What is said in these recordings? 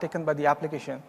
taken by the application.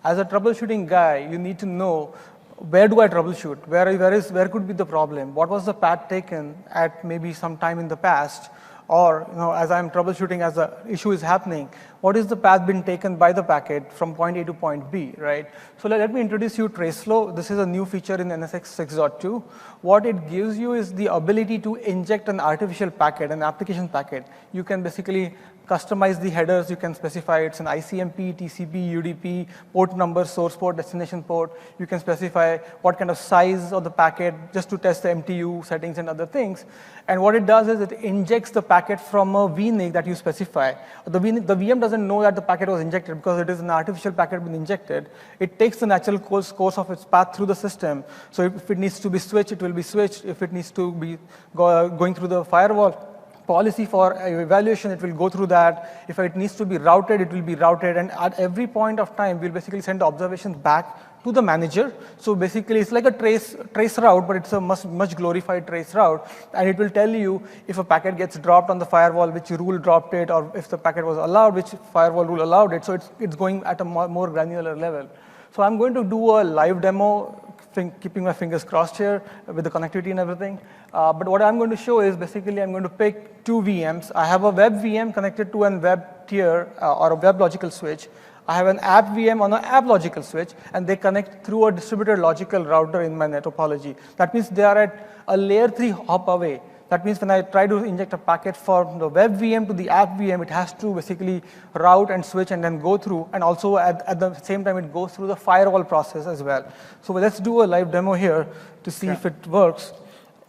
As a troubleshooting guy, you need to know, where do I troubleshoot? Where could be the problem? What was the path taken at maybe some time in the past? Or, as I'm troubleshooting as the issue is happening, what is the path been taken by the packet from point A to point B, right? So let me introduce you TraceFlow. This is a new feature in NSX 6.2. What it gives you is the ability to inject an artificial packet, an application packet. You can basically customize the headers. You can specify it's an ICMP, TCP, UDP, port number, source port, destination port. You can specify what kind of size of the packet just to test the MTU settings and other things. And what it does is it injects the packet from a VNIC that you specify. The VM doesn't know that the packet was injected because it is an artificial packet being injected. It takes the natural course of its path through the system. So if it needs to be switched, it will be switched. If it needs to be going through the firewall policy for evaluation, it will go through that. If it needs to be routed, it will be routed. And at every point of time, we'll basically send the observations back to the manager. So basically, it's like a trace route, but it's a much glorified trace route. And it will tell you if a packet gets dropped on the firewall, which rule dropped it, or if the packet was allowed, which firewall rule allowed it. So it's going at a more granular level. So I'm going to do a live demo, keeping my fingers crossed here with the connectivity and everything. But what I'm going to show is basically I'm going to pick two VMs. I have a web VM connected to a web tier or a web logical switch. I have an app VM on an app logical switch, and they connect through a distributed logical router in my net topology. That means they are at a layer 3 hop away. That means when I try to inject a packet from the web VM to the app VM, it has to basically route and switch and then go through. And also at the same time, it goes through the firewall process as well. So let's do a live demo here to see if it works.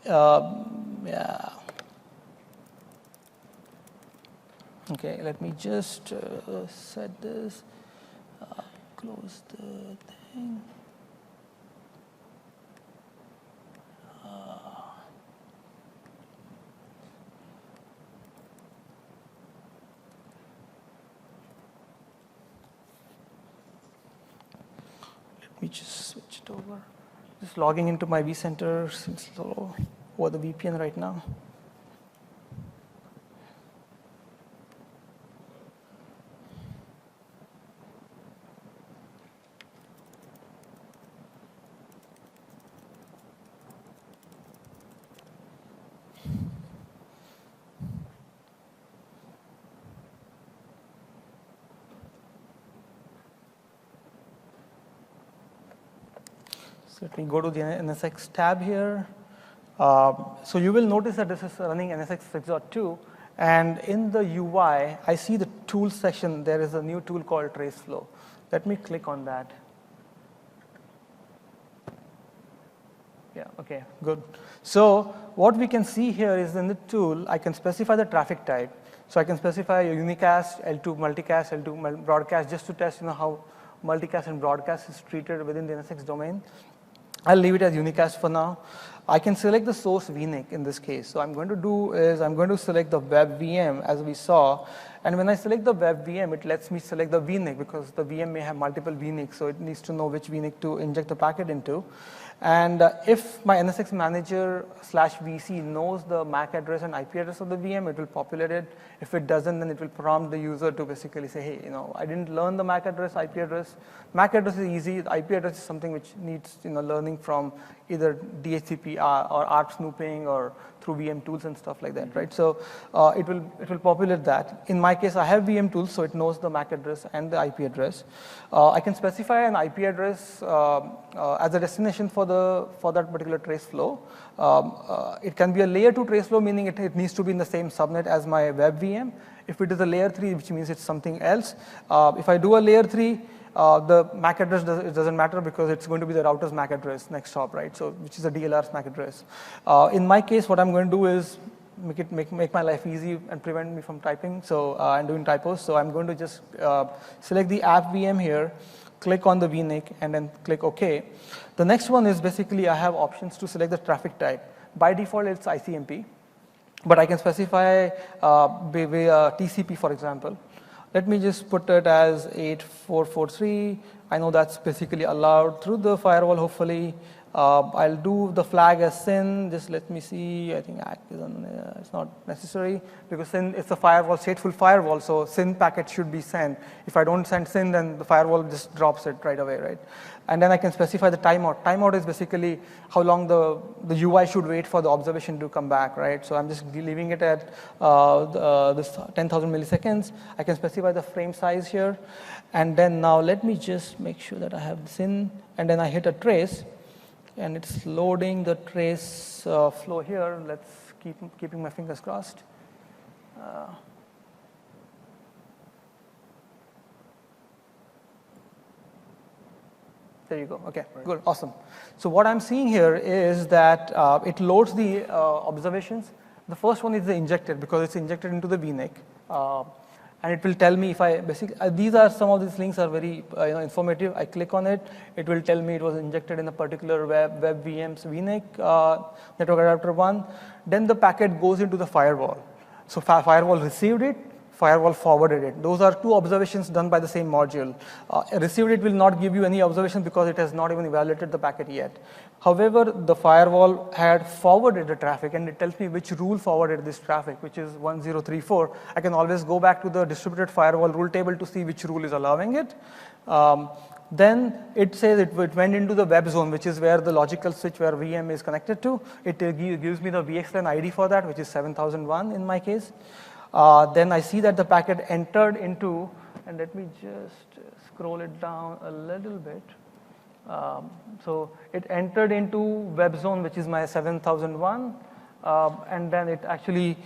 Yeah. Okay, let me just set this, close the thing. Let me just switch it over. Just logging into my vCenter seems slow over the VPN right now. So let me go to the NSX tab here. So you will notice that this is running NSX 6.2. And in the UI, I see the tools section. There is a new tool called TraceFlow. Let me click on that. Yeah, OK, good. So what we can see here is in the tool, I can specify the traffic type. So I can specify a unicast, L2 multicast, L2 broadcast, just to test how multicast and broadcast is treated within the NSX domain. I'll leave it as unicast for now. I can select the source VNIC in this case. So I'm going to do is I'm going to select the web VM as we saw. And when I select the web VM, it lets me select the VNIC because the VM may have multiple VNICs. So it needs to know which VNIC to inject the packet into. And if my NSX manager /VC knows the MAC address and IP address of the VM, it will populate it. If it doesn't, then it will prompt the user to basically say, hey, I didn't learn the MAC address, IP address. MAC address is easy. The IP address is something which needs learning from either DHCP or ARP snooping or through VM tools and stuff like that, right? So it will populate that. In my case, I have VM tools, so it knows the MAC address and the IP address. I can specify an IP address as a destination for that particular trace flow. It can be a layer 2 trace flow, meaning it needs to be in the same subnet as my web VM. If it is a layer 3, which means it's something else. If I do a layer 3, the MAC address doesn't matter because it's going to be the router's MAC address next hop, right? So which is the DLR's MAC address. In my case, what I'm going to do is make my life easy and prevent me from typing. So and doing typos. So I'm going to just select the app VM here, click on the VNIC, and then click OK. The next one is basically I have options to select the traffic type. By default, it's ICMP, but I can specify TCP, for example. Let me just put it as 8443. I know that's basically allowed through the firewall, hopefully. I'll do the flag as SYN. Just let me see. I think ACK is on, it's not necessary because SYN is a firewall, stateful firewall, so SYN packet should be sent. If I don't send SYN, then the firewall just drops it right away, right? And then I can specify the timeout. Timeout is basically how long the UI should wait for the observation to come back, right? So I'm just leaving it at this 10,000 milliseconds. I can specify the frame size here. And then now let me just make sure that I have SYN, and then I hit a trace. And it's loading the trace flow here. Let's keeping my fingers crossed. There you go. Okay, right. Good, awesome. So what I'm seeing here is that it loads the observations. The first one is the injected because it's injected into the VNIC. And it will tell me if I basically, these are some of these links are very informative. I click on it, it will tell me it was injected in a particular web VM's VNIC, network adapter 1. Then the packet goes into the firewall. So firewall received it, firewall forwarded it. Those are two observations done by the same module. Received it will not give you any observation because it has not even evaluated the packet yet. However, the firewall had forwarded the traffic, and it tells me which rule forwarded this traffic, which is 1034. I can always go back to the distributed firewall rule table to see which rule is allowing it. Then it says it went into the web zone, which is where the logical switch where VM is connected to. It gives me the VXLAN ID for that, which is 7001 in my case. Then I see that the packet entered into, and let me just scroll it down a little bit. So it entered into web zone, which is my 7001, and then it actually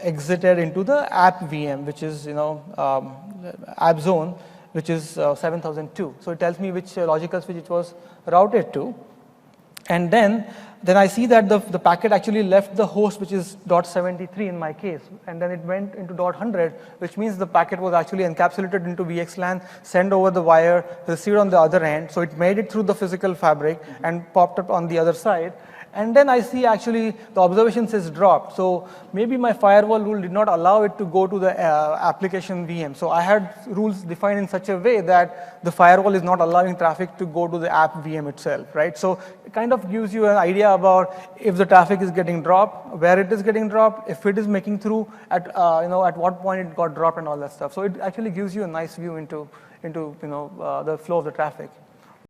exited into the app VM, which is app zone, which is 7002. So it tells me which logical switch it was routed to. And then I see that the packet actually left the host, which is .73 in my case, and then it went into .100, which means the packet was actually encapsulated into VXLAN, sent over the wire, received on the other end, so it made it through the physical fabric and popped up on the other side. And then I see actually the observation says dropped. So maybe my firewall rule did not allow it to go to the application VM. So I had rules defined in such a way that the firewall is not allowing traffic to go to the app VM itself, right? So it kind of gives you an idea about if the traffic is getting dropped, where it is getting dropped, if it is making through, at what point it got dropped and all that stuff. So it actually gives you a nice view into the flow of the traffic.